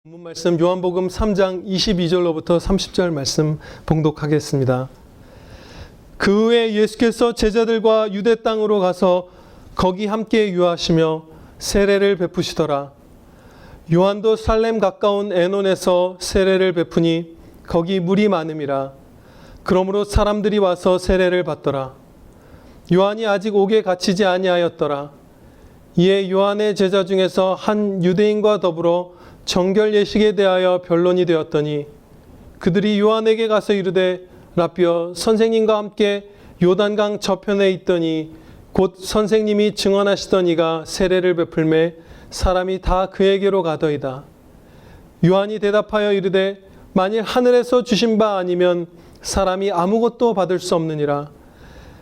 본문 말씀 요한복음 3장 22절로부터 30절 말씀 봉독하겠습니다. 그 후에 예수께서 제자들과 유대 땅으로 가서 거기 함께 유하시며 세례를 베푸시더라. 요한도 살렘 가까운 에논에서 세례를 베푸니 거기 물이 많음이라. 그러므로 사람들이 와서 세례를 받더라. 요한이 아직 옥에 갇히지 아니하였더라. 이에 요한의 제자 중에서 한 유대인과 더불어 정결 예식에 대하여 변론이 되었더니 그들이 요한에게 가서 이르되 라삐어 선생님과 함께 요단강 저편에 있더니 곧 선생님이 증언하시던 이가 세례를 베풀매 사람이 다 그에게로 가더이다. 요한이 대답하여 이르되 만일 하늘에서 주신 바 아니면 사람이 아무것도 받을 수 없느니라.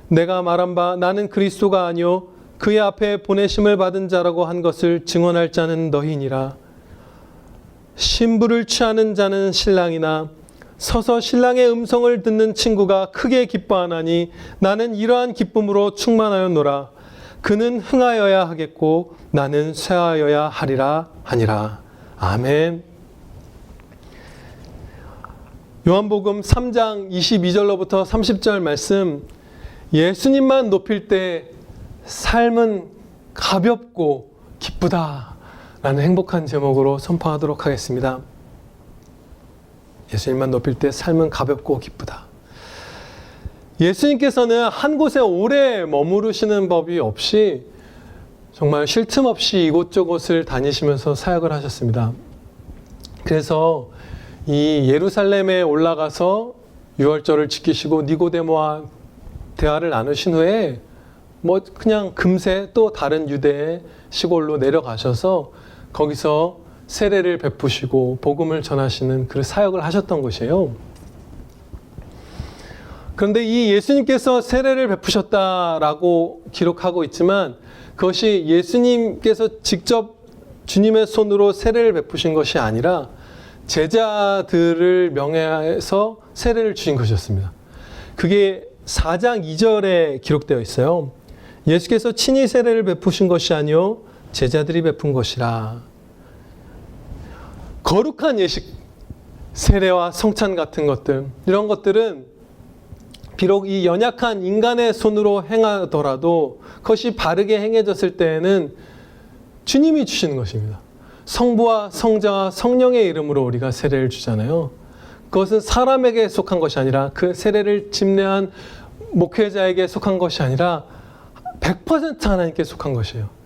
내가 말한 바 나는 그리스도가 아니요 그의 앞에 보내심을 받은 자라고 한 것을 증언할 자는 너희니라. 신부를 취하는 자는 신랑이나 서서 신랑의 음성을 듣는 친구가 크게 기뻐하나니 나는 이러한 기쁨으로 충만하였노라. 그는 흥하여야 하겠고 나는 쇠하여야 하리라 하니라. 아멘. 요한복음 3장 22절로부터 30절 말씀, 예수님만 높일 때 삶은 가볍고 기쁘다 라는 행복한 제목으로 선포하도록 하겠습니다. 예수님만 높일 때 삶은 가볍고 기쁘다. 예수님께서는 한 곳에 오래 머무르시는 법이 없이 정말 쉴 틈 없이 이곳저곳을 다니시면서 사역을 하셨습니다. 그래서 이 예루살렘에 올라가서 유월절을 지키시고 니고데모와 대화를 나누신 후에 그냥 금세 또 다른 유대의 시골로 내려가셔서 거기서 세례를 베푸시고 복음을 전하시는 그 사역을 하셨던 것이에요. 그런데 이 예수님께서 세례를 베푸셨다라고 기록하고 있지만 그것이 예수님께서 직접 주님의 손으로 세례를 베푸신 것이 아니라 제자들을 명예해서 세례를 주신 것이었습니다. 그게 4장 2절에 기록되어 있어요. 예수께서 친히 세례를 베푸신 것이 아니요 제자들이 베푼 것이라. 거룩한 예식, 세례와 성찬 같은 것들, 이런 것들은 비록 이 연약한 인간의 손으로 행하더라도 그것이 바르게 행해졌을 때에는 주님이 주시는 것입니다. 성부와 성자와 성령의 이름으로 우리가 세례를 주잖아요. 그것은 사람에게 속한 것이 아니라 그 세례를 집례한 목회자에게 속한 것이 아니라 100% 하나님께 속한 것이에요.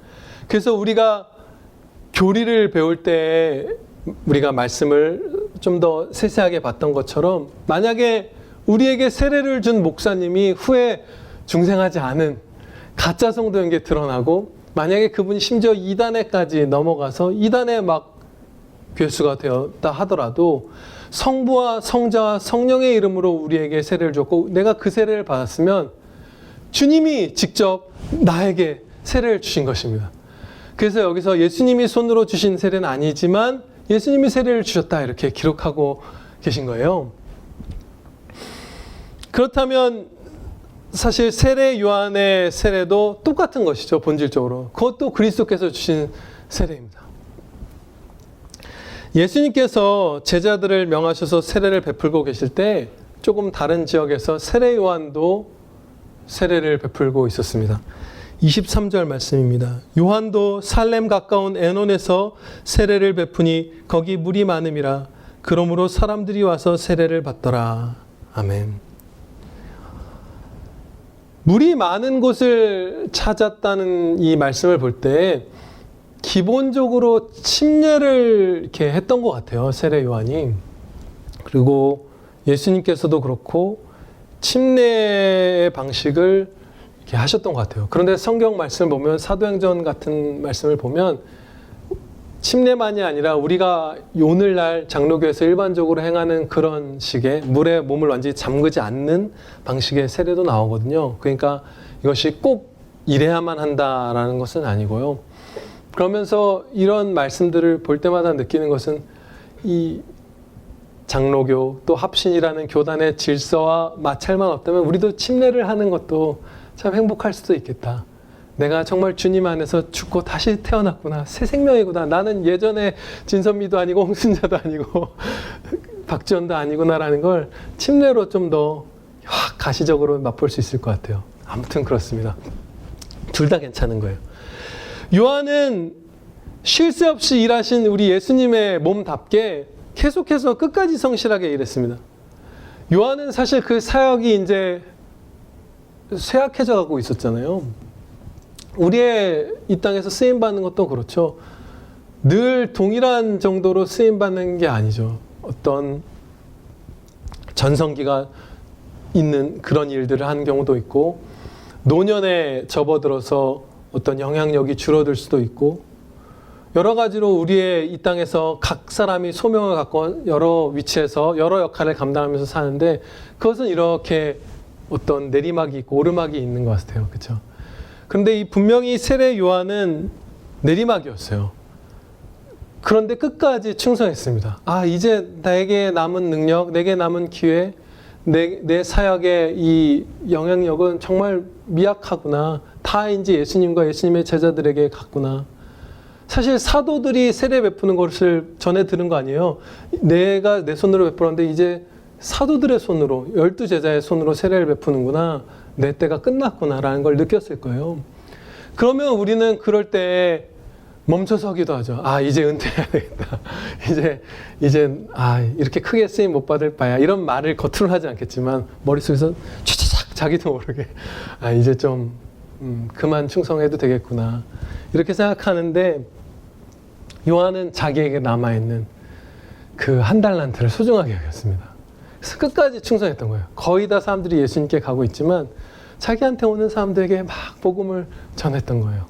그래서 우리가 교리를 배울 때 우리가 말씀을 좀 더 세세하게 봤던 것처럼 만약에 우리에게 세례를 준 목사님이 후에 중생하지 않은 가짜 성도인 게 드러나고 만약에 그분이 심지어 이단에까지 넘어가서 이단에 막 괴수가 되었다 하더라도 성부와 성자와 성령의 이름으로 우리에게 세례를 줬고 내가 그 세례를 받았으면 주님이 직접 나에게 세례를 주신 것입니다. 그래서 여기서 예수님이 손으로 주신 세례는 아니지만 예수님이 세례를 주셨다 이렇게 기록하고 계신 거예요. 그렇다면 사실 세례 요한의 세례도 똑같은 것이죠. 본질적으로. 그것도 그리스도께서 주신 세례입니다. 예수님께서 제자들을 명하셔서 세례를 베풀고 계실 때 조금 다른 지역에서 세례 요한도 세례를 베풀고 있었습니다. 23절 말씀입니다. 요한도 살렘 가까운 에논에서 세례를 베푸니 거기 물이 많음이라. 그러므로 사람들이 와서 세례를 받더라. 아멘. 물이 많은 곳을 찾았다는 이 말씀을 볼 때 기본적으로 침례를 이렇게 했던 것 같아요. 세례 요한이. 그리고 예수님께서도 그렇고 침례의 방식을 이렇게 하셨던 것 같아요. 그런데 성경 말씀을 보면 사도행전 같은 말씀을 보면 침례만이 아니라 우리가 오늘날 장로교에서 일반적으로 행하는 그런 식의 물에 몸을 완전히 잠그지 않는 방식의 세례도 나오거든요. 그러니까 이것이 꼭 이래야만 한다라는 것은 아니고요. 그러면서 이런 말씀들을 볼 때마다 느끼는 것은 이 장로교 또 합신이라는 교단의 질서와 마찰만 없다면 우리도 침례를 하는 것도 참 행복할 수도 있겠다. 내가 정말 주님 안에서 죽고 다시 태어났구나. 새 생명이구나. 나는 예전에 진선미도 아니고 홍순자도 아니고 박지원도 아니구나라는 걸 침례로 좀 더 가시적으로 맛볼 수 있을 것 같아요. 아무튼 그렇습니다. 둘 다 괜찮은 거예요. 요한은 쉴 새 없이 일하신 우리 예수님의 몸답게 계속해서 끝까지 성실하게 일했습니다. 요한은 사실 그 사역이 이제 쇠약해져 가고 있었잖아요. 우리의 이 땅에서 쓰임받는 것도 그렇죠. 늘 동일한 정도로 쓰임받는 게 아니죠. 어떤 전성기가 있는 그런 일들을 하는 경우도 있고, 노년에 접어들어서 어떤 영향력이 줄어들 수도 있고, 여러 가지로 우리의 이 땅에서 각 사람이 소명을 갖고 여러 위치에서 여러 역할을 감당하면서 사는데, 그것은 이렇게 어떤 내리막이 있고 오르막이 있는 것 같아요. 그렇죠? 그런데 이 분명히 세례 요한은 내리막이었어요. 그런데 끝까지 충성했습니다. 아, 이제 나에게 남은 능력, 내게 남은 기회, 내 사역의 이 영향력은 정말 미약하구나. 다 이제 예수님과 예수님의 제자들에게 갔구나. 사실 사도들이 세례 베푸는 것을 전에 들은 거 아니에요. 내가 내 손으로 베풀었는데 이제 사도들의 손으로, 12제자의 손으로 세례를 베푸는구나. 내 때가 끝났구나라는 걸 느꼈을 거예요. 그러면 우리는 그럴 때 멈춰서기도 하죠. 아, 이제 은퇴해야 되겠다. 이제 이렇게 크게 쓰임 못 받을 바야. 이런 말을 겉으로 하지 않겠지만 머릿속에서 취치작 자기도 모르게 이제 좀 그만 충성해도 되겠구나. 이렇게 생각하는데, 요한은 자기에게 남아있는 그 한 달란트를 소중하게 여겼습니다. 그래서 끝까지 충성했던 거예요. 거의 다 사람들이 예수님께 가고 있지만 자기한테 오는 사람들에게 막 복음을 전했던 거예요.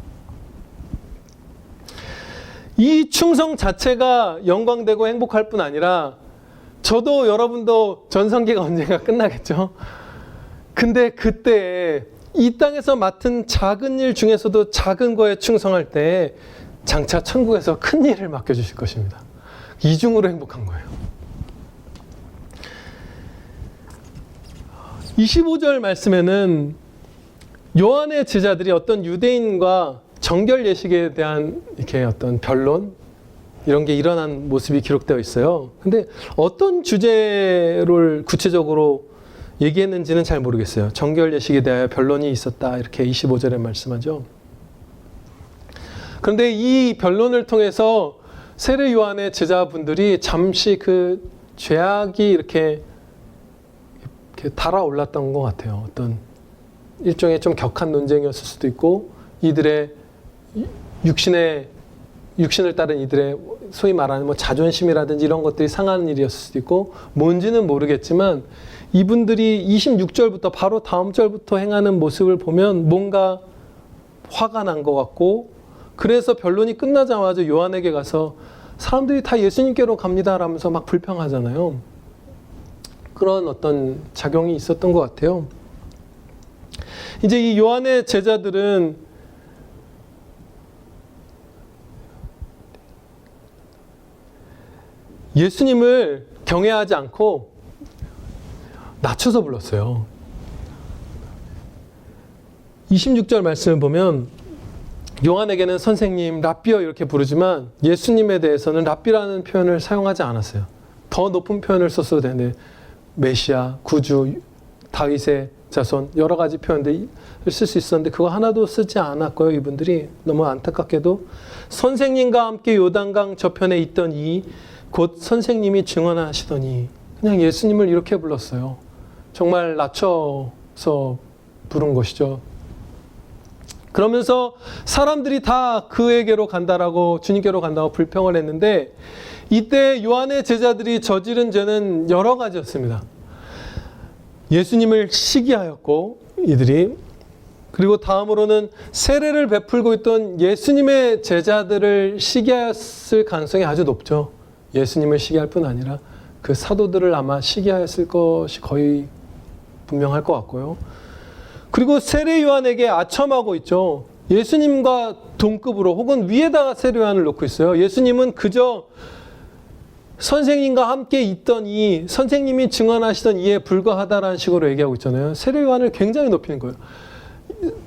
이 충성 자체가 영광되고 행복할 뿐 아니라, 저도 여러분도 전성기가 언젠가 끝나겠죠. 근데 그때 이 땅에서 맡은 작은 일 중에서도 작은 거에 충성할 때 장차 천국에서 큰 일을 맡겨주실 것입니다. 이중으로 행복한 거예요. 25절 말씀에는 요한의 제자들이 어떤 유대인과 정결 예식에 대한 이렇게 어떤 변론, 이런 게 일어난 모습이 기록되어 있어요. 근데 어떤 주제를 구체적으로 얘기했는지는 잘 모르겠어요. 정결 예식에 대하여 변론이 있었다, 이렇게 25절에 말씀하죠. 그런데 이 변론을 통해서 세례 요한의 제자분들이 잠시 그 죄악이 이렇게 달아올랐던 것 같아요. 어떤 일종의 좀 격한 논쟁이었을 수도 있고, 이들의 육신을 따른 이들의 소위 말하는 뭐 자존심이라든지 이런 것들이 상하는 일이었을 수도 있고, 뭔지는 모르겠지만 이분들이 26절부터 바로 다음 절부터 행하는 모습을 보면 뭔가 화가 난 것 같고, 그래서 변론이 끝나자마자 요한에게 가서 사람들이 다 예수님께로 갑니다 라면서 막 불평하잖아요. 그런 어떤 작용이 있었던 것 같아요. 이제 이 요한의 제자들은 예수님을 경외하지 않고 낮춰서 불렀어요. 26절 말씀을 보면 요한에게는 선생님, 랍비여 이렇게 부르지만 예수님에 대해서는 랍비라는 표현을 사용하지 않았어요. 더 높은 표현을 썼어도 되는데 메시아, 구주, 다윗의 자손 여러 가지 표현들을 쓸 수 있었는데 그거 하나도 쓰지 않았고요. 이분들이 너무 안타깝게도 선생님과 함께 요단강 저편에 있던 이 곧 선생님이 증언하시더니 그냥 예수님을 이렇게 불렀어요. 정말 낮춰서 부른 것이죠. 그러면서 사람들이 다 그에게로 간다라고, 주님께로 간다고 불평을 했는데, 이때 요한의 제자들이 저지른 죄는 여러 가지였습니다. 예수님을 시기하였고 이들이, 그리고 다음으로는 세례를 베풀고 있던 예수님의 제자들을 시기하였을 가능성이 아주 높죠. 예수님을 시기할 뿐 아니라 그 사도들을 아마 시기하였을 것이 거의 분명할 것 같고요. 그리고 세례 요한에게 아첨하고 있죠. 예수님과 동급으로 혹은 위에다가 세례 요한을 놓고 있어요. 예수님은 그저 선생님과 함께 있던 이, 선생님이 증언하시던 이에 불과하다라는 식으로 얘기하고 있잖아요. 세례 요한을 굉장히 높이는 거예요.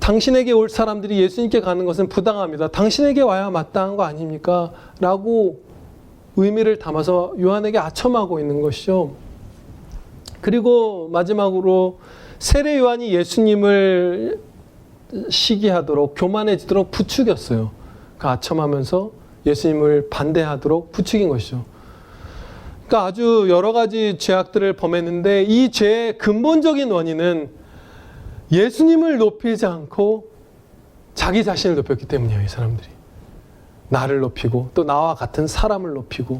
당신에게 올 사람들이 예수님께 가는 것은 부당합니다. 당신에게 와야 마땅한 거 아닙니까? 라고 의미를 담아서 요한에게 아첨하고 있는 것이죠. 그리고 마지막으로 세례 요한이 예수님을 시기하도록, 교만해지도록 부추겼어요. 그 아첨하면서 예수님을 반대하도록 부추긴 것이죠. 그러니까 아주 여러 가지 죄악들을 범했는데 이 죄의 근본적인 원인은 예수님을 높이지 않고 자기 자신을 높였기 때문이에요. 이 사람들이. 나를 높이고 또 나와 같은 사람을 높이고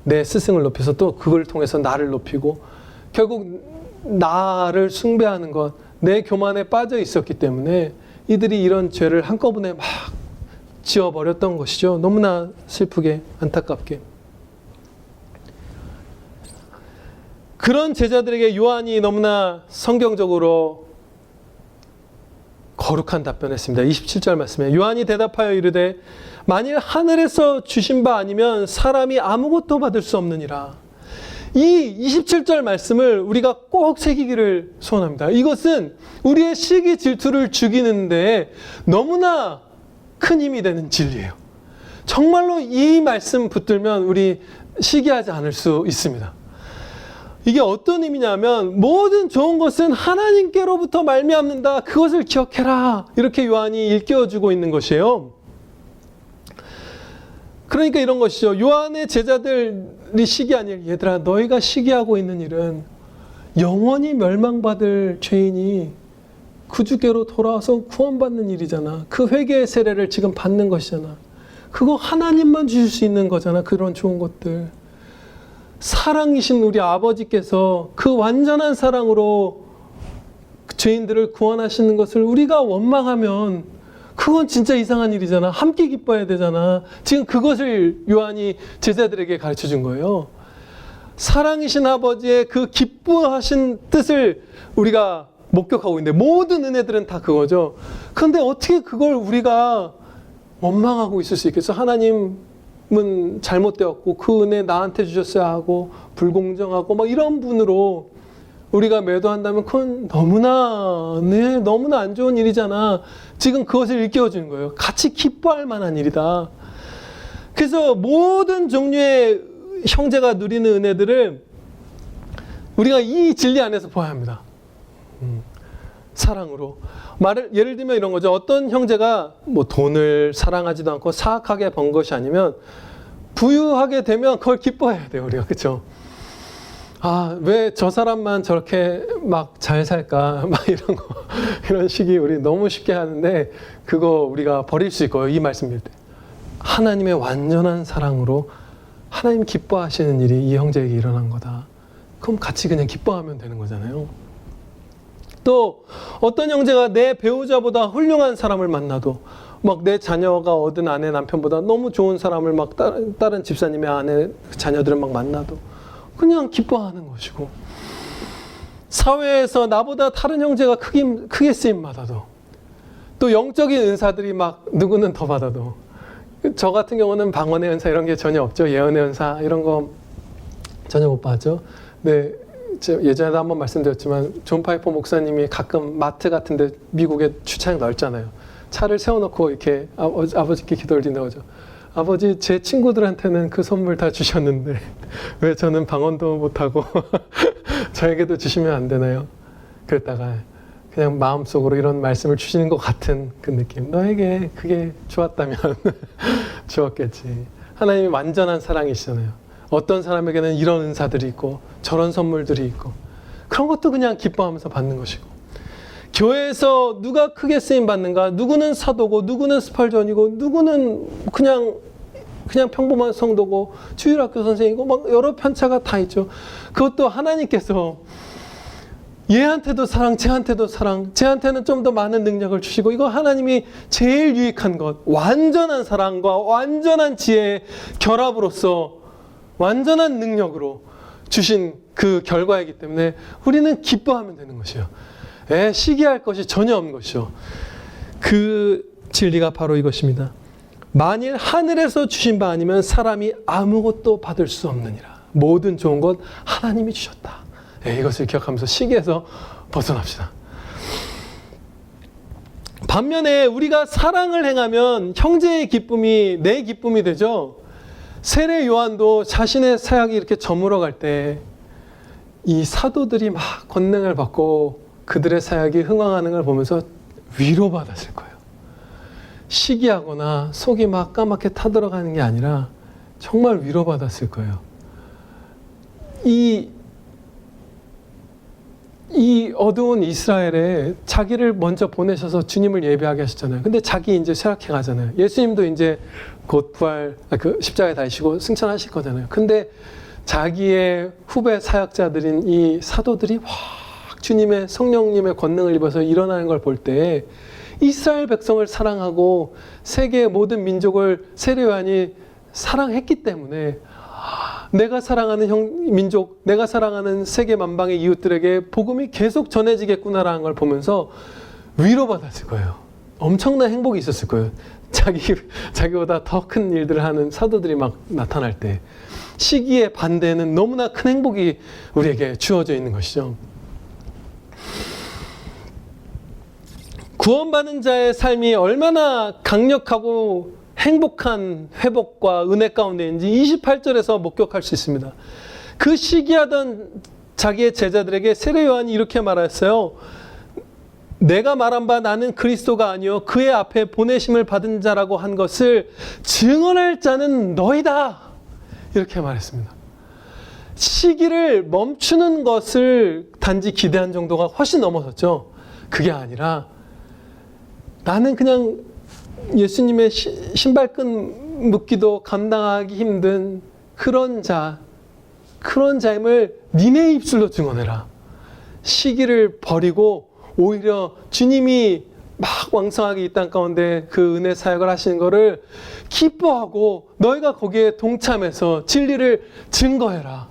내 스승을 높여서 또 그걸 통해서 나를 높이고 결국 나를 숭배하는 것, 내 교만에 빠져 있었기 때문에 이들이 이런 죄를 한꺼번에 막 지어버렸던 것이죠. 너무나 슬프게, 안타깝게. 그런 제자들에게 요한이 너무나 성경적으로 거룩한 답변했습니다. 27절 말씀에 요한이 대답하여 이르되 만일 하늘에서 주신 바 아니면 사람이 아무것도 받을 수 없느니라. 이 27절 말씀을 우리가 꼭 새기기를 소원합니다. 이것은 우리의 시기 질투를 죽이는데 너무나 큰 힘이 되는 진리예요. 정말로 이 말씀 붙들면 우리 시기하지 않을 수 있습니다. 이게 어떤 의미냐면 모든 좋은 것은 하나님께로부터 말미암는다. 그것을 기억해라. 이렇게 요한이 일깨워주고 있는 것이에요. 그러니까 이런 것이죠. 요한의 제자들이 시기하니 얘들아 너희가 시기하고 있는 일은 영원히 멸망받을 죄인이 구주께로 돌아와서 구원받는 일이잖아. 그 회개의 세례를 지금 받는 것이잖아. 그거 하나님만 주실 수 있는 거잖아. 그런 좋은 것들. 사랑이신 우리 아버지께서 그 완전한 사랑으로 죄인들을 구원하시는 것을 우리가 원망하면 그건 진짜 이상한 일이잖아. 함께 기뻐해야 되잖아. 지금 그것을 요한이 제자들에게 가르쳐 준 거예요. 사랑이신 아버지의 그 기뻐하신 뜻을 우리가 목격하고 있는데 모든 은혜들은 다 그거죠. 그런데 어떻게 그걸 우리가 원망하고 있을 수 있겠어? 하나님은 잘못되었고 그 은혜 나한테 주셨어야 하고 불공정하고 막 이런 분으로 우리가 매도한다면 그건 너무나 안 좋은 일이잖아. 지금 그것을 일깨워주는 거예요. 같이 기뻐할 만한 일이다. 그래서 모든 종류의 형제가 누리는 은혜들을 우리가 이 진리 안에서 보아야 합니다. 사랑으로. 예를 들면 이런 거죠. 어떤 형제가 뭐 돈을 사랑하지도 않고 사악하게 번 것이 아니면 부유하게 되면 그걸 기뻐해야 돼요. 우리가. 그렇죠? 아, 왜 저 사람만 저렇게 막 잘 살까? 막 이런 거. 이런 식이 우리 너무 쉽게 하는데 그거 우리가 버릴 수 있고요. 이 말씀일 때. 하나님의 완전한 사랑으로 하나님 기뻐하시는 일이 이 형제에게 일어난 거다. 그럼 같이 그냥 기뻐하면 되는 거잖아요. 또 어떤 형제가 내 배우자보다 훌륭한 사람을 만나도 막 내 자녀가 얻은 아내 남편보다 너무 좋은 사람을 막 다른 집사님의 아내 자녀들을 막 만나도 그냥 기뻐하는 것이고, 사회에서 나보다 다른 형제가 크게 쓰임 받아도, 또 영적인 은사들이 막 누구는 더 받아도, 저 같은 경우는 방언의 은사 이런 게 전혀 없죠. 예언의 은사 이런 거 전혀 못 받죠. 네, 예전에도 한번 말씀드렸지만 존 파이퍼 목사님이 가끔 마트 같은데 미국에 주차장 넓잖아요. 차를 세워놓고 이렇게 아버지께 기도를 드린다고 하죠. 아버지, 제 친구들한테는 그 선물 다 주셨는데 왜 저는 방언도 못하고 저에게도 주시면 안 되나요? 그랬다가 그냥 마음속으로 이런 말씀을 주시는 것 같은 그 느낌. 너에게 그게 좋았다면 좋았겠지. 하나님이 완전한 사랑이시잖아요. 어떤 사람에게는 이런 은사들이 있고 저런 선물들이 있고 그런 것도 그냥 기뻐하면서 받는 것이고, 교회에서 누가 크게 쓰임 받는가? 누구는 사도고 누구는 스팔전이고 누구는 그냥 평범한 성도고 주일학교 선생이고 막 여러 편차가 다 있죠. 그것도 하나님께서 얘한테도 사랑, 쟤한테도 사랑, 쟤한테는 좀 더 많은 능력을 주시고, 이거 하나님이 제일 유익한 것, 완전한 사랑과 완전한 지혜의 결합으로서 완전한 능력으로 주신 그 결과이기 때문에 우리는 기뻐하면 되는 것이에요. 시기할 것이 전혀 없는 것이죠. 그 진리가 바로 이것입니다. 만일 하늘에서 주신 바 아니면 사람이 아무것도 받을 수 없느니라. 모든 좋은 것 하나님이 주셨다. 이것을 기억하면서 시기에서 벗어납시다. 반면에 우리가 사랑을 행하면 형제의 기쁨이 내 기쁨이 되죠. 세례 요한도 자신의 사역이 이렇게 저물어 갈 때 이 사도들이 막 권능을 받고 그들의 사역이 흥왕하는 걸 보면서 위로받았을 거예요. 시기하거나 속이 막 까맣게 타들어가는 게 아니라 정말 위로받았을 거예요. 이 어두운 이스라엘에 자기를 먼저 보내셔서 주님을 예배하게 하셨잖아요. 근데 자기 이제 쇠락해 가잖아요. 예수님도 이제 곧 십자가에 달리시고 승천하실 거잖아요. 근데 자기의 후배 사역자들인 이 사도들이 확 주님의 성령님의 권능을 입어서 일어나는 걸 볼 때 이스라엘 백성을 사랑하고 세계의 모든 민족을 세례 요한이 사랑했기 때문에 내가 사랑하는 민족, 내가 사랑하는 세계 만방의 이웃들에게 복음이 계속 전해지겠구나라는 걸 보면서 위로받았을 거예요. 엄청난 행복이 있었을 거예요. 자기보다 더 큰 일들을 하는 사도들이 막 나타날 때 시기의 반대는 너무나 큰 행복이 우리에게 주어져 있는 것이죠. 구원받은 자의 삶이 얼마나 강력하고 행복한 회복과 은혜 가운데인지 28절에서 목격할 수 있습니다. 그 시기하던 자기의 제자들에게 세례 요한이 이렇게 말했어요. 내가 말한 바 나는 그리스도가 아니요 그의 앞에 보내심을 받은 자라고 한 것을 증언할 자는 너희다. 이렇게 말했습니다. 시기를 멈추는 것을 단지 기대한 정도가 훨씬 넘어섰죠. 그게 아니라 나는 그냥 예수님의 신발끈 묶기도 감당하기 힘든 그런 자임을 니네 입술로 증언해라. 시기를 버리고 오히려 주님이 막 왕성하게 이 땅 가운데 그 은혜 사역을 하시는 거를 기뻐하고 너희가 거기에 동참해서 진리를 증거해라.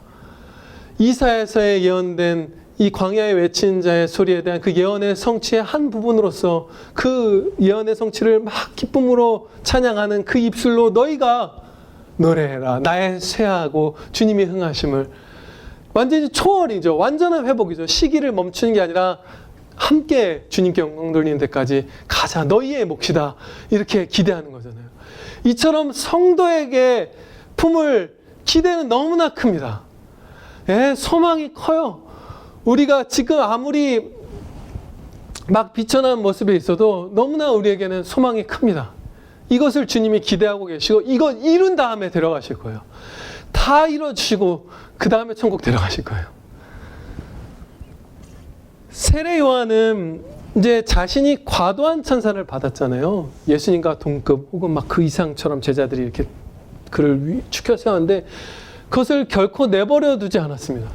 이사야서에 예언된 이 광야에 외친 자의 소리에 대한 그 예언의 성취의 한 부분으로서 그 예언의 성취를 막 기쁨으로 찬양하는 그 입술로 너희가 노래해라. 나의 쇠하고 주님이 흥하심을. 완전히 초월이죠. 완전한 회복이죠. 시기를 멈추는 게 아니라 함께 주님께 영광 돌리는 데까지 가자. 너희의 몫이다. 이렇게 기대하는 거잖아요. 이처럼 성도에게 품을 기대는 너무나 큽니다. 예, 소망이 커요. 우리가 지금 아무리 막 비천한 모습에 있어도 너무나 우리에게는 소망이 큽니다. 이것을 주님이 기대하고 계시고 이거 이룬 다음에 데려가실 거예요. 다 이뤄주시고 그 다음에 천국 데려가실 거예요. 세례 요한은 이제 자신이 과도한 찬사를 받았잖아요. 예수님과 동급 혹은 막 그 이상처럼 제자들이 이렇게 그를 축혀 세웠는데 그것을 결코 내버려 두지 않았습니다.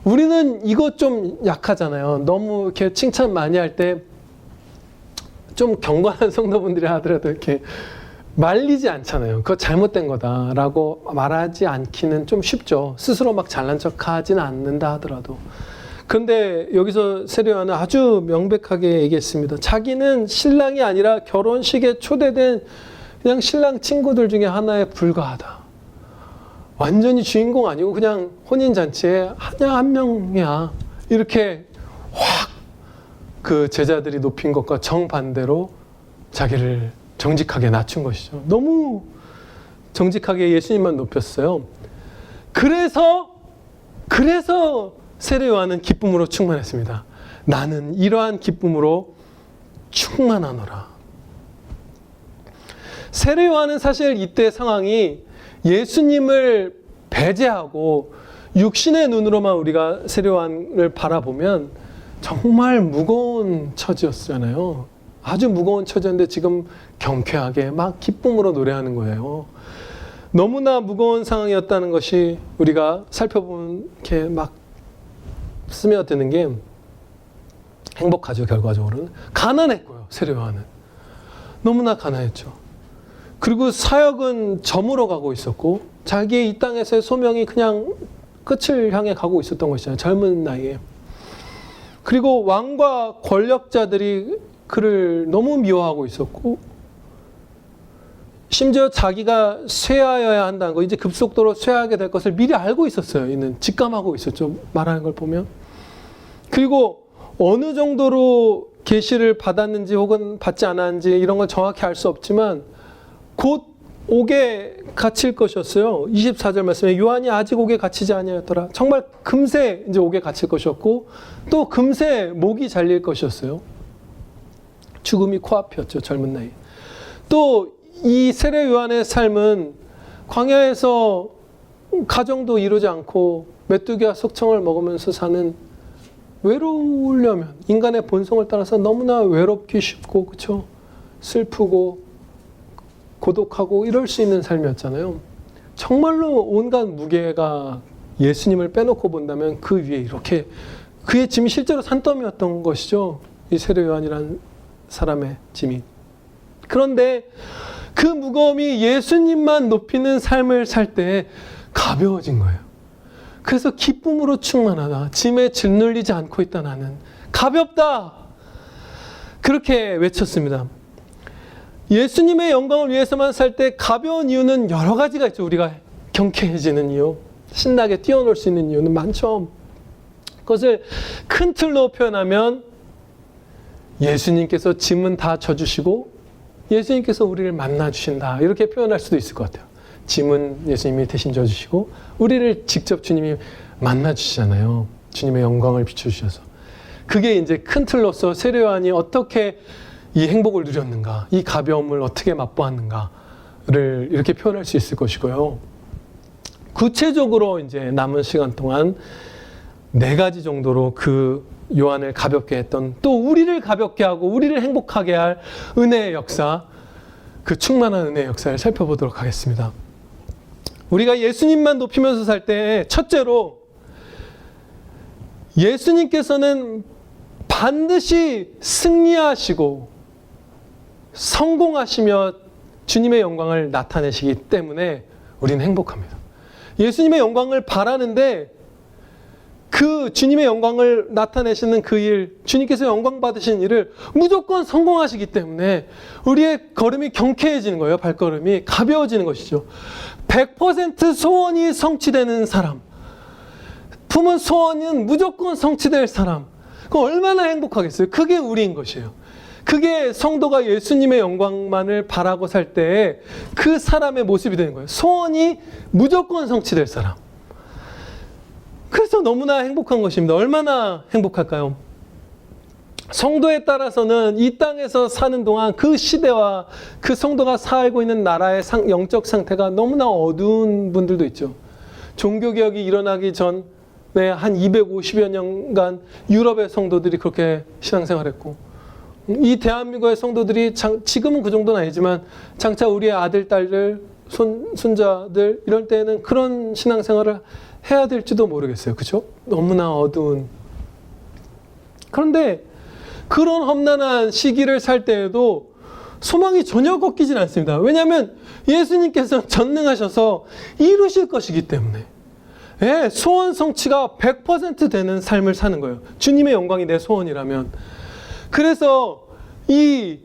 우리는 이거 좀 약하잖아요. 너무 이렇게 칭찬 많이 할 때 좀 경건한 성도분들이 하더라도 이렇게 말리지 않잖아요. 그거 잘못된 거다라고 말하지 않기는 좀 쉽죠. 스스로 막 잘난 척 하지는 않는다 하더라도. 그런데 여기서 세례 요한은 아주 명백하게 얘기했습니다. 자기는 신랑이 아니라 결혼식에 초대된 그냥 신랑 친구들 중에 하나에 불과하다. 완전히 주인공 아니고 그냥 혼인잔치에 한 명이야. 이렇게 확 그 제자들이 높인 것과 정반대로 자기를 정직하게 낮춘 것이죠. 너무 정직하게 예수님만 높였어요. 그래서 세례 요한은 기쁨으로 충만했습니다. 나는 이러한 기쁨으로 충만하노라. 세례 요한은 사실 이때 상황이 예수님을 배제하고 육신의 눈으로만 우리가 세례 요한을 바라보면 정말 무거운 처지였잖아요. 아주 무거운 처지였는데 지금 경쾌하게 막 기쁨으로 노래하는 거예요. 너무나 무거운 상황이었다는 것이 우리가 살펴보면 이렇게 막 스며드는 게 행복하죠. 결과적으로는 가난했고요. 세례 요한은 너무나 가난했죠. 그리고 사역은 저물어 가고 있었고 자기의 이 땅에서의 소명이 그냥 끝을 향해 가고 있었던 것이잖아요. 젊은 나이에. 그리고 왕과 권력자들이 그를 너무 미워하고 있었고 심지어 자기가 쇠하여야 한다는 거, 이제 급속도로 쇠하게 될 것을 미리 알고 있었어요. 이는 직감하고 있었죠. 말하는 걸 보면. 그리고 어느 정도로 계시를 받았는지 혹은 받지 않았는지 이런 걸 정확히 알 수 없지만 곧 옥에 갇힐 것이었어요. 24절 말씀에 요한이 아직 옥에 갇히지 아니하였더라. 정말 금세 이제 옥에 갇힐 것이었고 또 금세 목이 잘릴 것이었어요. 죽음이 코앞이었죠. 젊은 나이에. 또 이 세례 요한의 삶은 광야에서 가정도 이루지 않고 메뚜기와 석청을 먹으면서 사는 외로우려면 인간의 본성을 따라서 너무나 외롭기 쉽고 그렇죠? 슬프고 고독하고 이럴 수 있는 삶이었잖아요. 정말로 온갖 무게가 예수님을 빼놓고 본다면 그 위에 이렇게 그의 짐이 실제로 산더미였던 것이죠. 이 세례 요한이라는 사람의 짐이. 그런데 그 무거움이 예수님만 높이는 삶을 살 때 가벼워진 거예요. 그래서 기쁨으로 충만하다. 짐에 짓눌리지 않고 있다 나는. 가볍다. 그렇게 외쳤습니다. 예수님의 영광을 위해서만 살 때 가벼운 이유는 여러 가지가 있죠. 우리가 경쾌해지는 이유, 신나게 뛰어놀 수 있는 이유는 많죠. 그것을 큰 틀로 표현하면 예수님께서 짐은 다 져주시고 예수님께서 우리를 만나주신다. 이렇게 표현할 수도 있을 것 같아요. 짐은 예수님이 대신 져주시고 우리를 직접 주님이 만나주시잖아요. 주님의 영광을 비춰주셔서. 그게 이제 큰 틀로서 세례 요한이 어떻게 이 행복을 누렸는가, 이 가벼움을 어떻게 맛보았는가를 이렇게 표현할 수 있을 것이고요. 구체적으로 이제 남은 시간 동안 4가지 정도로 그 요한을 가볍게 했던 또 우리를 가볍게 하고 우리를 행복하게 할 은혜의 역사, 그 충만한 은혜의 역사를 살펴보도록 하겠습니다. 우리가 예수님만 높이면서 살 때 첫째로 예수님께서는 반드시 승리하시고 성공하시며 주님의 영광을 나타내시기 때문에 우리는 행복합니다. 예수님의 영광을 바라는데 그 주님의 영광을 나타내시는 그 일, 주님께서 영광 받으신 일을 무조건 성공하시기 때문에 우리의 걸음이 경쾌해지는 거예요. 발걸음이 가벼워지는 것이죠. 100% 소원이 성취되는 사람, 품은 소원은 무조건 성취될 사람, 그럼 얼마나 행복하겠어요. 그게 우리인 것이에요. 그게 성도가 예수님의 영광만을 바라고 살 때 그 사람의 모습이 되는 거예요. 소원이 무조건 성취될 사람. 그래서 너무나 행복한 것입니다. 얼마나 행복할까요? 성도에 따라서는 이 땅에서 사는 동안 그 시대와 그 성도가 살고 있는 나라의 영적 상태가 너무나 어두운 분들도 있죠. 종교개혁이 일어나기 전에 한 250여 년간 유럽의 성도들이 그렇게 신앙생활했고, 이 대한민국의 성도들이 지금은 그 정도는 아니지만 장차 우리의 아들, 딸들, 손자들 이럴 때는 그런 신앙생활을 해야 될지도 모르겠어요. 그죠? 너무나 어두운. 그런데 그런 험난한 시기를 살 때에도 소망이 전혀 꺾이진 않습니다. 왜냐하면 예수님께서 전능하셔서 이루실 것이기 때문에. 예, 소원 성취가 100% 되는 삶을 사는 거예요. 주님의 영광이 내 소원이라면. 그래서 이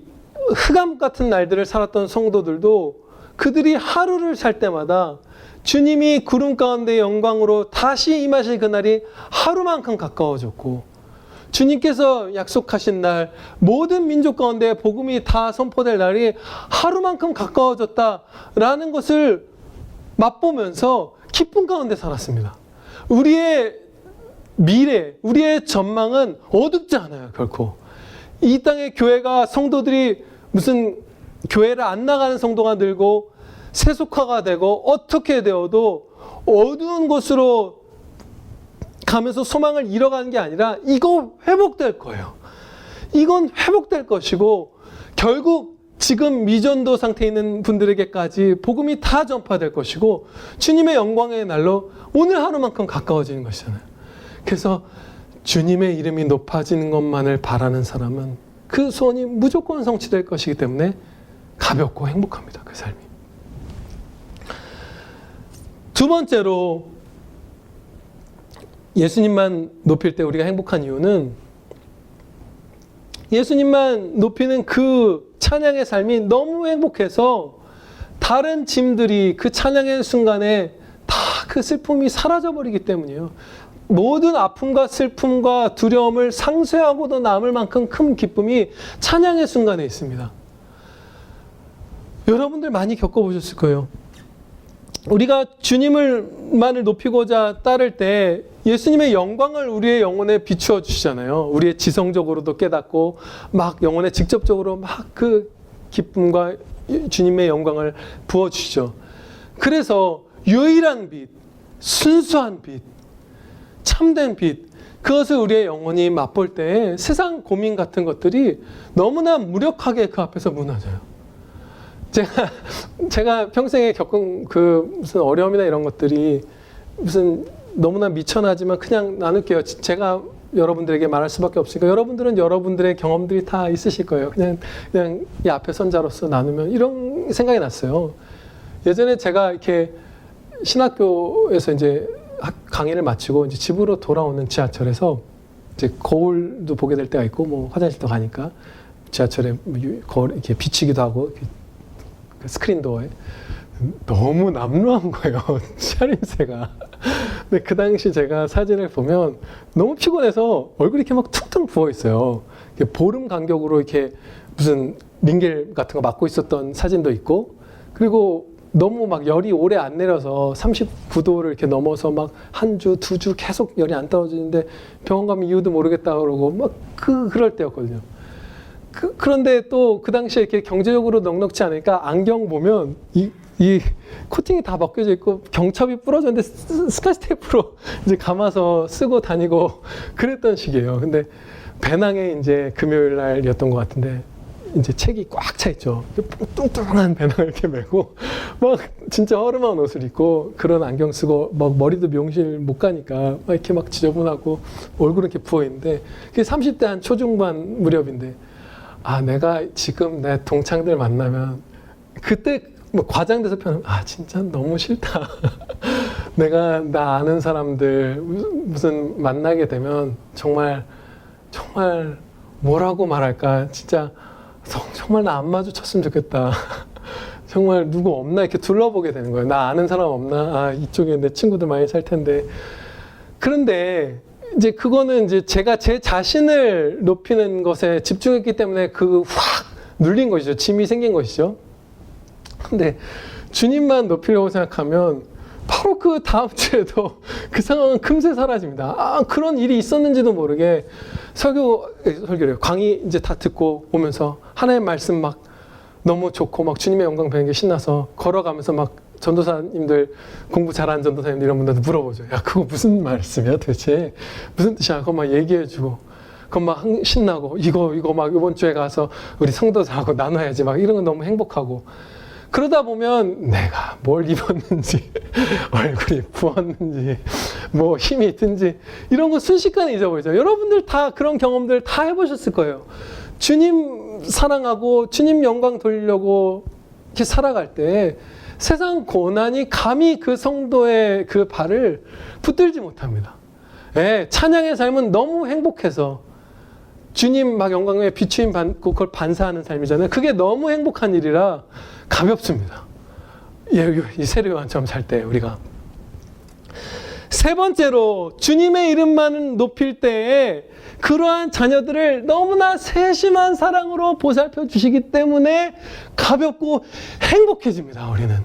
흑암 같은 날들을 살았던 성도들도 그들이 하루를 살 때마다 주님이 구름 가운데 영광으로 다시 임하실 그날이 하루만큼 가까워졌고, 주님께서 약속하신 날 모든 민족 가운데 복음이 다 선포될 날이 하루만큼 가까워졌다라는 것을 맛보면서 기쁨 가운데 살았습니다. 우리의 미래, 우리의 전망은 어둡지 않아요. 결코. 이 땅의 교회가 성도들이 무슨 교회를 안 나가는 성도가 늘고 세속화가 되고 어떻게 되어도 어두운 곳으로 가면서 소망을 잃어가는 게 아니라 이거 회복될 거예요. 이건 회복될 것이고 결국 지금 미전도 상태에 있는 분들에게까지 복음이 다 전파될 것이고 주님의 영광의 날로 오늘 하루만큼 가까워지는 것이잖아요. 그래서 주님의 이름이 높아지는 것만을 바라는 사람은 그 소원이 무조건 성취될 것이기 때문에 가볍고 행복합니다. 그 삶이. 두 번째로 예수님만 높일 때 우리가 행복한 이유는 예수님만 높이는 그 찬양의 삶이 너무 행복해서 다른 짐들이 그 찬양의 순간에 다 그 슬픔이 사라져버리기 때문이에요. 모든 아픔과 슬픔과 두려움을 상쇄하고도 남을 만큼 큰 기쁨이 찬양의 순간에 있습니다. 여러분들 많이 겪어보셨을 거예요. 우리가 주님을만을 높이고자 따를 때 예수님의 영광을 우리의 영혼에 비추어 주시잖아요. 우리의 지성적으로도 깨닫고 막 영혼에 직접적으로 막 그 기쁨과 주님의 영광을 부어주시죠. 그래서 유일한 빛, 순수한 빛, 참된 빛, 그것을 우리의 영혼이 맛볼 때 세상 고민 같은 것들이 너무나 무력하게 그 앞에서 무너져요. 제가 평생에 겪은 그 무슨 어려움이나 이런 것들이 무슨 너무나 미천하지만 그냥 나눌게요. 제가 여러분들에게 말할 수밖에 없으니까 여러분들은 여러분들의 경험들이 다 있으실 거예요. 그냥 이 앞에 선자로서 나누면 이런 생각이 났어요. 예전에 제가 이렇게 신학교에서 이제 강의를 마치고 이제 집으로 돌아오는 지하철에서 이제 거울도 보게 될 때가 있고 뭐 화장실도 가니까 지하철에 거울 이렇게 비치기도 하고 그 스크린도어에 너무 남루한 거예요. 차림새가. 근데 그 당시 제가 사진을 보면 너무 피곤해서 얼굴이 이렇게 막 퉁퉁 부어 있어요. 보름 간격으로 이렇게 무슨 링겔 같은 거 맞고 있었던 사진도 있고, 그리고 너무 막 열이 오래 안 내려서 39도를 이렇게 넘어서 막 한 주, 두 주 계속 열이 안 떨어지는데 병원 가면 이유도 모르겠다 그러고 막 그럴 때였거든요. 그런데 또 그 당시에 이렇게 경제적으로 넉넉지 않으니까 안경 보면 이 코팅이 다 벗겨져 있고 경첩이 부러졌는데 스카치 테이프로 이제 감아서 쓰고 다니고 그랬던 시기예요. 근데 배낭에 이제 금요일 날이었던 것 같은데 이제 책이 꽉 차 있죠. 뚱뚱한 배낭을 이렇게 메고 막 진짜 허름한 옷을 입고 그런 안경 쓰고 막 머리도 미용실 못 가니까 막 이렇게 막 지저분하고 얼굴은 이렇게 부어 있는데 그게 30대 한 초중반 무렵인데 내가 지금 내 동창들 만나면 그때 뭐 과장돼서 표현하면 진짜 너무 싫다. 내가 나 아는 사람들 무슨 만나게 되면 정말 뭐라고 말할까 진짜 정말 나 안 마주쳤으면 좋겠다. 정말 누구 없나 이렇게 둘러보게 되는 거예요. 나 아는 사람 없나? 이쪽에 내 친구들 많이 살 텐데. 그런데 이제 그거는 이제 제가 제 자신을 높이는 것에 집중했기 때문에 확 눌린 것이죠. 짐이 생긴 것이죠. 근데 주님만 높이려고 생각하면 바로 그 다음 주에도 그 상황은 금세 사라집니다. 그런 일이 있었는지도 모르게 설교래요. 강의 이제 다 듣고 오면서 하나님 말씀 막 너무 좋고 막 주님의 영광 배우는 게 신나서 걸어가면서 막 전도사님들 공부 잘하는 전도사님들 이런 분들한테 물어보죠. 야 그거 무슨 말씀이야 도대체 무슨 뜻이야? 그거 막 얘기해주고 그거 막 신나고 이거 막 이번 주에 가서 우리 성도들하고 나눠야지 막 이런 건 너무 행복하고 그러다 보면 내가 뭘 입었는지 얼굴이 부었는지 뭐 힘이 있든지 이런 거 순식간에 잊어버리죠. 여러분들 다 그런 경험들 다 해보셨을 거예요. 주님 사랑하고 주님 영광 돌리려고 이렇게 살아갈 때 세상 고난이 감히 그 성도의 그 발을 붙들지 못합니다. 찬양의 삶은 너무 행복해서 주님 막 영광에 비추임 받고 그걸 반사하는 삶이잖아요. 그게 너무 행복한 일이라 가볍습니다. 이 세례요한처럼 살 때 우리가. 세 번째로 주님의 이름만 높일 때에 그러한 자녀들을 너무나 세심한 사랑으로 보살펴 주시기 때문에 가볍고 행복해집니다. 우리는.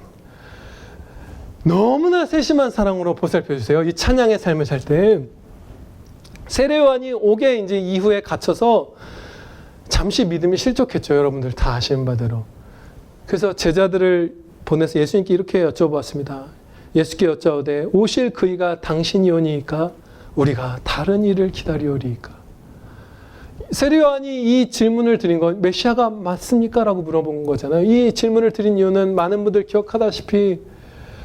너무나 세심한 사랑으로 보살펴 주세요. 이 찬양의 삶을 살 때. 세례요한이 옥에 이제 이후에 갇혀서 잠시 믿음이 실족했죠. 여러분들 다 아시는 바대로. 그래서 제자들을 보내서 예수님께 이렇게 여쭤봤습니다. 예수께 여짜오되 오실 그이가 당신이오니이까 우리가 다른 일을 기다리오리이까. 세례요한이 이 질문을 드린 건 메시아가 맞습니까? 라고 물어본 거잖아요. 이 질문을 드린 이유는 많은 분들 기억하다시피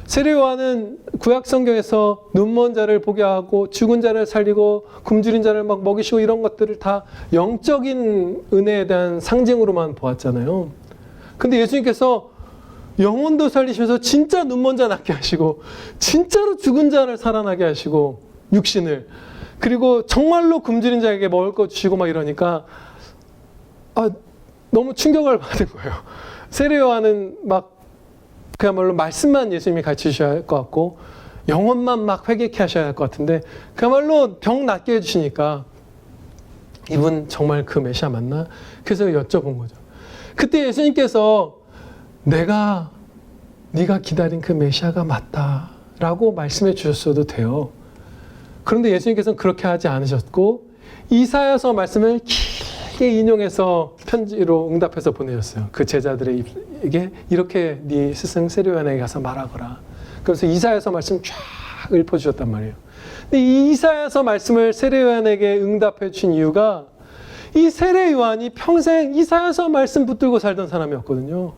세례요한은 구약 성경에서 눈먼 자를 보게 하고 죽은 자를 살리고 굶주린 자를 막 먹이시고 이런 것들을 다 영적인 은혜에 대한 상징으로만 보았잖아요. 근데 예수님께서 영혼도 살리시면서 진짜 눈먼 자 낫게 하시고 진짜로 죽은 자를 살아나게 하시고 육신을 그리고 정말로 굶주린 자에게 먹을 거 주시고 막 이러니까 너무 충격을 받은 거예요. 세례요한은 막 그야말로 말씀만 예수님이 가르치셔야 할 것 같고 영혼만 막 회개케 하셔야 할 것 같은데 그야말로 병 낫게 해주시니까 이분 정말 그 메시아 맞나? 그래서 여쭤본 거죠. 그때 예수님께서 네가 기다린 그 메시아가 맞다라고 말씀해 주셨어도 돼요. 그런데 예수님께서는 그렇게 하지 않으셨고 이사야서 말씀을 길게 인용해서 편지로 응답해서 보내셨어요. 그 제자들에게 이렇게 네 스승 세례요한에게 가서 말하거라. 그래서 이사야서 말씀 쫙 읊어주셨단 말이에요. 근데 이 이사야서 말씀을 세례요한에게 응답해 주신 이유가 이 세례요한이 평생 이사야서 말씀 붙들고 살던 사람이었거든요.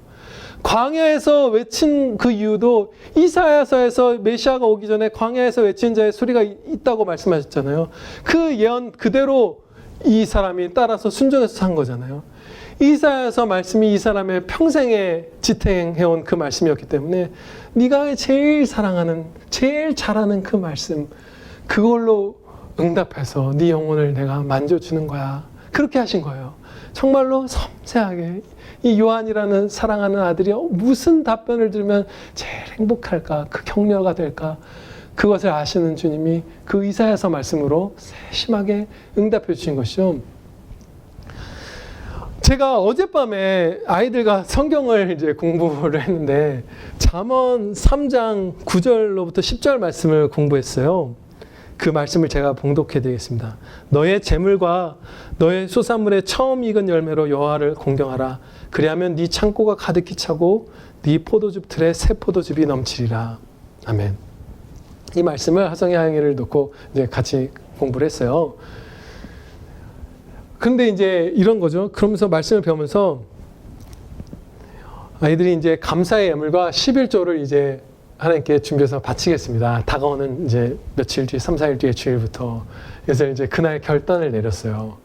광야에서 외친 그 이유도 이사야서에서 메시아가 오기 전에 광야에서 외친 자의 소리가 있다고 말씀하셨잖아요. 그 예언 그대로 이 사람이 따라서 순종해서 산 거잖아요. 이사야서 말씀이 이 사람의 평생에 지탱해온 그 말씀이었기 때문에 네가 제일 사랑하는, 제일 잘하는 그 말씀 그걸로 응답해서 네 영혼을 내가 만져주는 거야. 그렇게 하신 거예요. 정말로 섬세하게 이 요한이라는 사랑하는 아들이 무슨 답변을 들으면 제일 행복할까, 그 격려가 될까 그것을 아시는 주님이 그 이사야서 말씀으로 세심하게 응답해 주신 것이죠. 제가 어젯밤에 아이들과 성경을 이제 공부를 했는데 잠언 3장 9절로부터 10절 말씀을 공부했어요. 그 말씀을 제가 봉독해 드리겠습니다. 너의 재물과 너의 소산물의 처음 익은 열매로 여호와를 공경하라. 그리하면 네 창고가 가득히 차고 네 포도즙 틀에 새 포도즙이 넘치리라. 아멘. 이 말씀을 하성의 하영이를 놓고 이제 같이 공부를 했어요. 근데 이제 이런 거죠. 그러면서 말씀을 배우면서 아이들이 이제 감사의 예물과 11조를 이제 하나님께 준비해서 바치겠습니다. 다가오는 이제 며칠 뒤, 3, 4일 뒤에 주일부터. 그래서 이제 그날 결단을 내렸어요.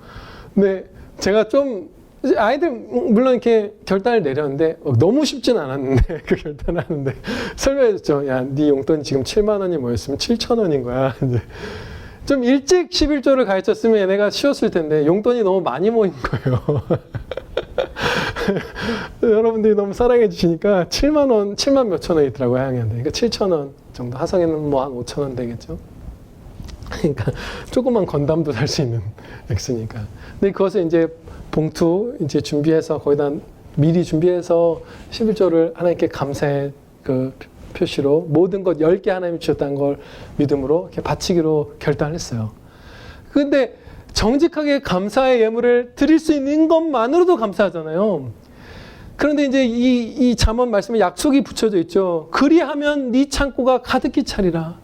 근데 제가 좀, 아이들 물론 이렇게 결단을 내렸는데 너무 쉽진 않았는데, 그 결단을 하는데 설명해 줬죠. 야, 네 용돈이 지금 7만 원이 모였으면 7천 원인 거야. 이제 좀 일찍 11조를 가르쳤으면 얘네가 쉬웠을 텐데 용돈이 너무 많이 모인 거예요. 여러분들이 너무 사랑해 주시니까 7만 원, 7만 몇천 원 있더라고요, 하영이한테. 그러니까 7천 원 정도. 하성이는 뭐 한 5천 원 되겠죠. 그러니까 조그만 건담도 살 수 있는 액수니까. 근데 그것을 이제 봉투 이제 준비해서 거기다 미리 준비해서 11조를 하나님께 감사의 그 표시로 모든 것 10개 하나님이 주셨다는 걸 믿음으로 이렇게 바치기로 결단을 했어요. 근데 정직하게 감사의 예물을 드릴 수 있는 것만으로도 감사하잖아요. 그런데 이제 이 잠언 말씀에 약속이 붙여져 있죠. 그리하면 네 창고가 가득히 차리라.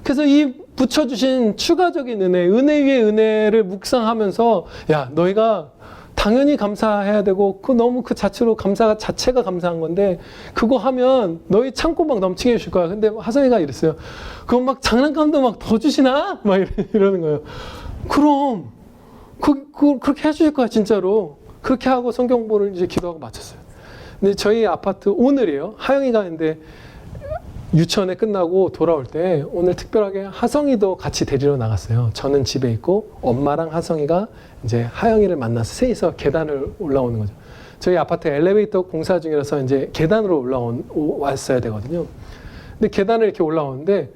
그래서 이 붙여주신 추가적인 은혜 위에 은혜를 묵상하면서 야, 너희가 당연히 감사해야 되고 너무 그 자체로 감사가 자체가 감사한 건데 그거 하면 너희 창고 막 넘치게 해줄 거야. 근데 하성이가 이랬어요. 그럼 막 장난감도 막 더 주시나? 막 이러는 거예요. 그럼 그렇게 해주실 거야 진짜로. 그렇게 하고 성경 공부를 이제 기도하고 마쳤어요. 근데 저희 아파트 오늘이에요. 하영이가 근데 유치원에 끝나고 돌아올 때 오늘 특별하게 하성이도 같이 데리러 나갔어요. 저는 집에 있고 엄마랑 하성이가 이제 하영이를 만나서 셋이서 계단을 올라오는 거죠. 저희 아파트 엘리베이터 공사 중이라서 이제 계단으로 왔어야 되거든요. 근데 계단을 이렇게 올라오는데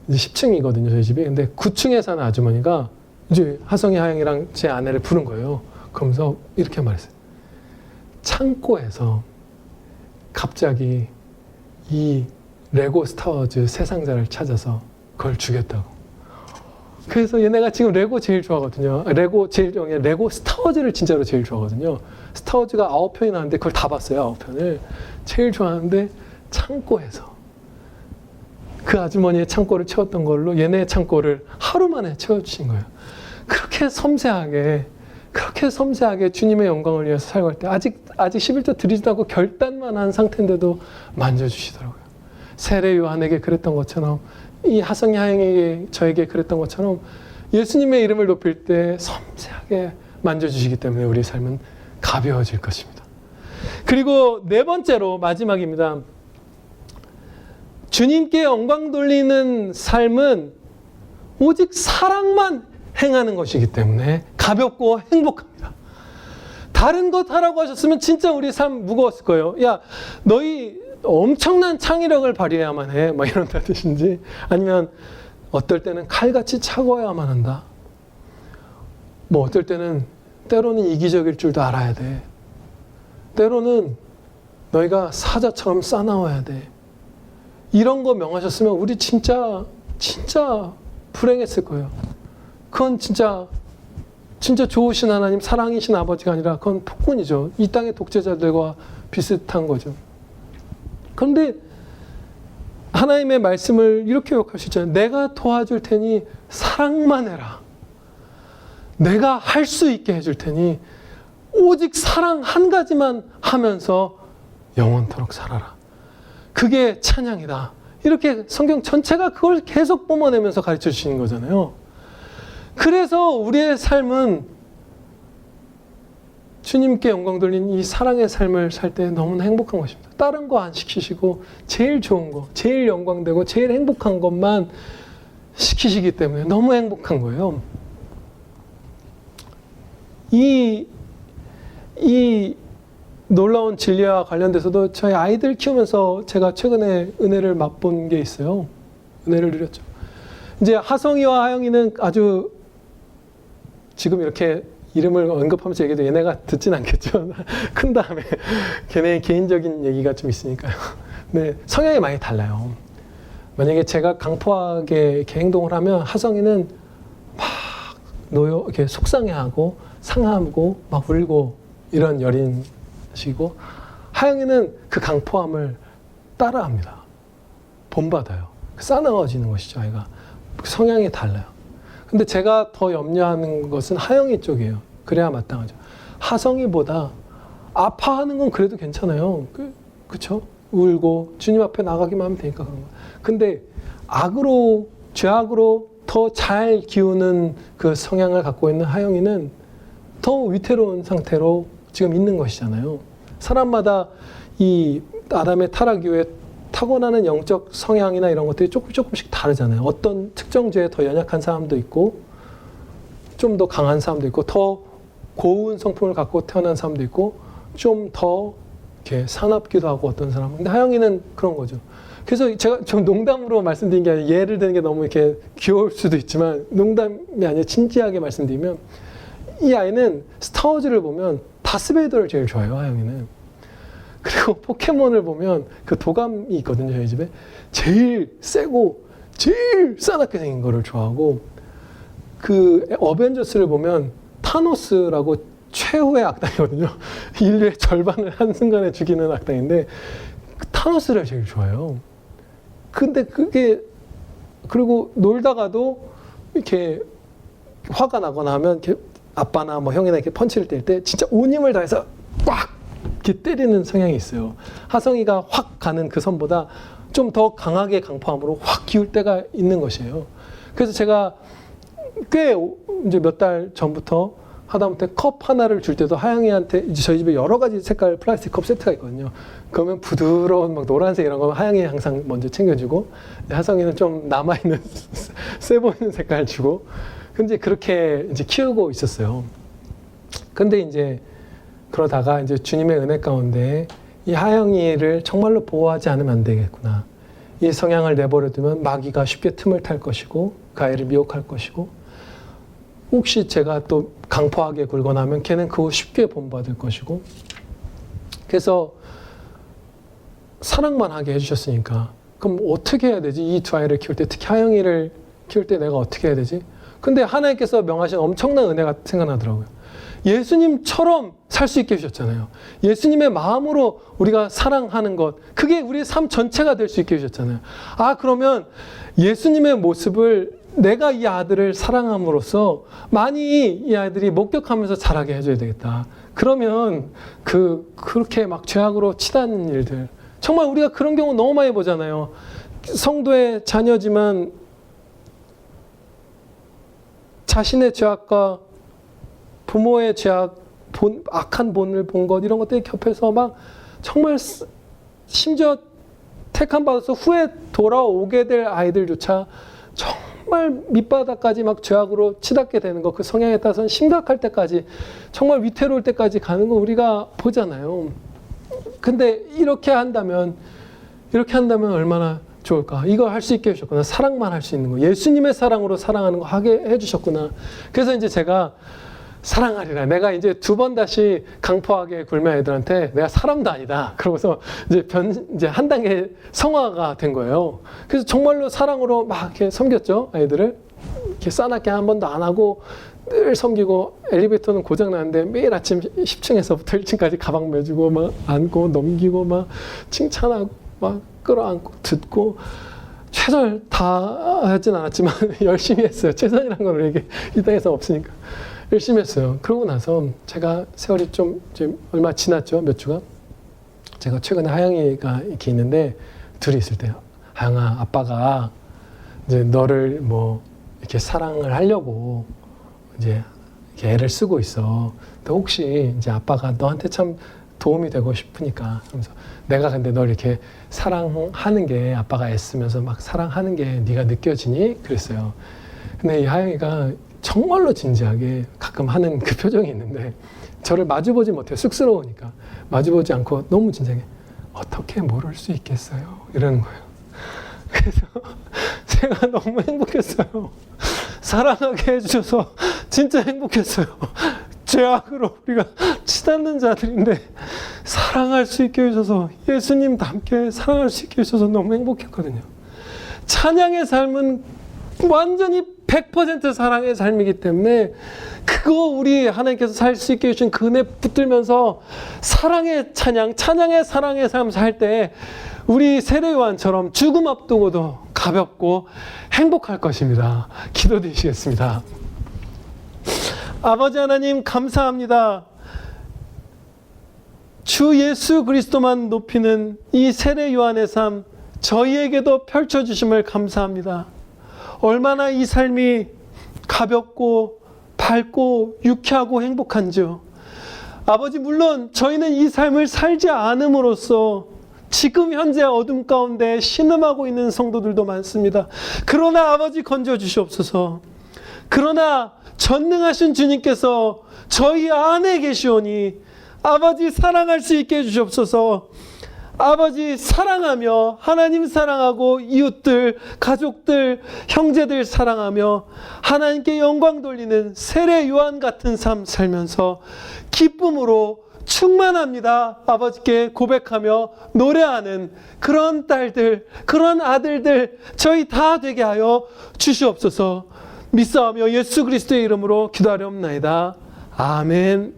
이제 10층이거든요, 저희 집이. 근데 9층에 사는 아주머니가 이제 하성이 하영이랑 제 아내를 부른 거예요. 그러면서 이렇게 말했어요. 창고에서 갑자기 이 레고 스타워즈 새 상자를 찾아서 그걸 주겠다고. 그래서 얘네가 지금 레고 제일 좋아하거든요. 레고 스타워즈를 진짜로 제일 좋아하거든요. 스타워즈가 9편이 나왔는데 그걸 다 봤어요. 9편을. 제일 좋아하는데 창고에서 그 아주머니의 창고를 채웠던 걸로 얘네의 창고를 하루 만에 채워주신 거예요. 그렇게 섬세하게 주님의 영광을 위해서 살아갈 때 아직 11조 드리지도 않고 결단만 한 상태인데도 만져주시더라고요. 세례 요한에게 그랬던 것처럼 이 하성이 하영에게 저에게 그랬던 것처럼 예수님의 이름을 높일 때 섬세하게 만져주시기 때문에 우리의 삶은 가벼워질 것입니다. 그리고 네 번째로 마지막입니다. 주님께 영광 돌리는 삶은 오직 사랑만 행하는 것이기 때문에 가볍고 행복합니다. 다른 것 하라고 하셨으면 진짜 우리 삶 무거웠을 거예요. 야, 너희 엄청난 창의력을 발휘해야만 해. 막 이런 뜻인지 아니면 어떨 때는 칼같이 차가워야만 한다. 뭐 어떨 때는 때로는 이기적일 줄도 알아야 돼. 때로는 너희가 사자처럼 싸나워야 돼. 이런 거 명하셨으면 우리 진짜 불행했을 거예요. 그건 진짜 좋으신 하나님, 사랑이신 아버지가 아니라 그건 폭군이죠. 이 땅의 독재자들과 비슷한 거죠. 그런데 하나님의 말씀을 이렇게 욕할 수 있잖아요. 내가 도와줄 테니 사랑만 해라. 내가 할 수 있게 해줄 테니 오직 사랑 한 가지만 하면서 영원토록 살아라. 그게 찬양이다. 이렇게 성경 전체가 그걸 계속 뿜어내면서 가르쳐 주시는 거잖아요. 그래서 우리의 삶은 주님께 영광 돌린 이 사랑의 삶을 살 때 너무나 행복한 것입니다. 다른 거 안 시키시고 제일 좋은 거, 제일 영광되고 제일 행복한 것만 시키시기 때문에 너무 행복한 거예요. 이 놀라운 진리와 관련돼서도 저희 아이들 키우면서 제가 최근에 은혜를 맛본 게 있어요. 은혜를 누렸죠. 이제 하성이와 하영이는 아주 지금 이렇게 이름을 언급하면서 얘기해도 얘네가 듣진 않겠죠. 큰 다음에 걔네 개인적인 얘기가 좀 있으니까요. 네, 성향이 많이 달라요. 만약에 제가 강포하게 이렇게 행동을 하면 하성이는 막 이렇게 속상해하고 상하고 막 울고 이런 여린식이고 하영이는 그 강포함을 따라합니다. 본받아요. 싸나워지는 것이죠, 아이가. 성향이 달라요. 근데 제가 더 염려하는 것은 하영이 쪽이에요. 그래야 마땅하죠. 하성이보다 아파하는 건 그래도 괜찮아요. 그쵸? 울고 주님 앞에 나가기만 하면 되니까 그런 거. 근데 악으로, 죄악으로 더 잘 기우는 그 성향을 갖고 있는 하영이는 더 위태로운 상태로 지금 있는 것이잖아요. 사람마다 이 아담의 타락 이후에 타고나는 영적 성향이나 이런 것들이 조금씩 다르잖아요. 어떤 특정 죄에 더 연약한 사람도 있고 좀 더 강한 사람도 있고 더 고운 성품을 갖고 태어난 사람도 있고 좀 더 이렇게 사납기도 하고 어떤 사람은. 근데 하영이는 그런 거죠. 그래서 제가 좀 농담으로 말씀드린 게 아니라 예를 드는 게 너무 이렇게 귀여울 수도 있지만 농담이 아니라 진지하게 말씀드리면 이 아이는 스타워즈를 보면 다스베이더를 제일 좋아해요, 하영이는. 그리고 포켓몬을 보면 그 도감이 있거든요, 저희 집에. 제일 세고 제일 싸납게 생긴 거를 좋아하고 그 어벤져스를 보면 타노스라고 최후의 악당이거든요. 인류의 절반을 한순간에 죽이는 악당인데 그 타노스를 제일 좋아해요. 근데 그게 그리고 놀다가도 이렇게 화가 나거나 하면 이렇게 아빠나 뭐 형이나 이렇게 펀치를 뗄 때 진짜 온 힘을 다해서 꽉 이렇게 때리는 성향이 있어요. 하성이가 확 가는 그 선보다 좀 더 강하게 강포함으로 확 기울 때가 있는 것이에요. 그래서 제가 꽤 이제 몇 달 전부터 하다못해 컵 하나를 줄 때도 하영이한테 이제 저희 집에 여러 가지 색깔 플라스틱 컵 세트가 있거든요. 그러면 부드러운 막 노란색 이런 거 하영이 항상 먼저 챙겨주고 하성이는 좀 남아있는 세 보이는 색깔 주고 근데 그렇게 이제 키우고 있었어요. 근데 이제 그러다가 이제 주님의 은혜 가운데 이 하영이를 정말로 보호하지 않으면 안 되겠구나. 이 성향을 내버려두면 마귀가 쉽게 틈을 탈 것이고 그 아이를 미혹할 것이고 혹시 제가 또 강포하게 굴거나 하면 걔는 그거 쉽게 본받을 것이고 그래서 사랑만 하게 해주셨으니까 그럼 어떻게 해야 되지? 이 두 아이를 키울 때 특히 하영이를 키울 때 내가 어떻게 해야 되지? 근데 하나님께서 명하신 엄청난 은혜가 생각나더라고요. 예수님처럼 살 수 있게 해주셨잖아요. 예수님의 마음으로 우리가 사랑하는 것 그게 우리의 삶 전체가 될 수 있게 해주셨잖아요. 아 그러면 예수님의 모습을 내가 이 아들을 사랑함으로써 많이 이 아이들이 목격하면서 자라게 해줘야 되겠다. 그러면 그렇게 막 죄악으로 치닫는 일들 정말 우리가 그런 경우 너무 많이 보잖아요. 성도의 자녀지만 자신의 죄악과 부모의 죄악, 악한 본을 본 것 이런 것들이 겹해서 막 정말 심지어 택함 받아서 후에 돌아오게 될 아이들조차 정말 밑바닥까지 막 죄악으로 치닫게 되는 거 그 성향에 따라서는 심각할 때까지 정말 위태로울 때까지 가는 거 우리가 보잖아요. 근데 이렇게 한다면 이렇게 한다면 얼마나 좋을까? 이거 할 수 있게 해주셨구나. 사랑만 할 수 있는 거. 예수님의 사랑으로 사랑하는 거 하게 해주셨구나. 그래서 이제 제가 사랑하리라. 내가 이제 2번 다시 강포하게 굴면 애들한테 내가 사람도 아니다. 그러고서 이제 한 단계 성화가 된 거예요. 그래서 정말로 사랑으로 막 이렇게 섬겼죠. 아이들을. 이렇게 싸납게 한 번도 안 하고 늘 섬기고, 엘리베이터는 고장 나는데 매일 아침 10층에서부터 1층까지 가방 매주고 막 안고 넘기고 막 칭찬하고 막 끌어안고 듣고, 최선을 다 하진 않았지만 열심히 했어요. 최선이라는 건 이게 이 땅에서 없으니까 열심히 했어요. 그러고 나서 제가 세월이 좀 이제 얼마 지났죠. 몇 주가. 제가 최근에 하영이가 이렇게 있는데, 둘이 있을 때, 하영아, 아빠가 이제 너를 뭐 이렇게 사랑을 하려고 이제 이렇게 애를 쓰고 있어. 근데 혹시 이제 아빠가 너한테 참 도움이 되고 싶으니까, 그러면서 내가 근데 널 이렇게 사랑하는 게, 아빠가 애쓰면서 막 사랑하는 게 네가 느껴지니? 그랬어요. 근데 이 하영이가 정말로 진지하게 가끔 하는 그 표정이 있는데, 저를 마주보지 못해요. 쑥스러우니까. 마주보지 않고 너무 진지하게, 어떻게 모를 수 있겠어요? 이러는 거예요. 그래서 제가 너무 행복했어요. 사랑하게 해주셔서 진짜 행복했어요. 죄악으로 우리가 치닫는 자들인데 사랑할 수 있게 해주셔서, 예수님과 함께 사랑할 수 있게 해주셔서 너무 행복했거든요. 찬양의 삶은 완전히 100% 사랑의 삶이기 때문에, 그거 우리 하나님께서 살 수 있게 해주신 그 은혜 붙들면서 사랑의 찬양, 찬양의 사랑의 삶 살 때 우리 세례요한처럼 죽음 앞두고도 가볍고 행복할 것입니다. 기도드리시겠습니다. 아버지 하나님, 감사합니다. 주 예수 그리스도만 높이는 이 세례요한의 삶, 저희에게도 펼쳐주심을 감사합니다. 얼마나 이 삶이 가볍고 밝고 유쾌하고 행복한지요. 아버지, 물론 저희는 이 삶을 살지 않음으로써 지금 현재 어둠 가운데 신음하고 있는 성도들도 많습니다. 그러나 아버지, 건져 주시옵소서. 그러나 전능하신 주님께서 저희 안에 계시오니 아버지, 사랑할 수 있게 해주시옵소서. 아버지, 사랑하며 하나님 사랑하고 이웃들, 가족들, 형제들 사랑하며 하나님께 영광 돌리는 세례 요한 같은 삶 살면서 기쁨으로 충만합니다. 아버지께 고백하며 노래하는 그런 딸들, 그런 아들들 저희 다 되게 하여 주시옵소서. 믿사오며 예수 그리스도의 이름으로 기도하렵나이다. 아멘.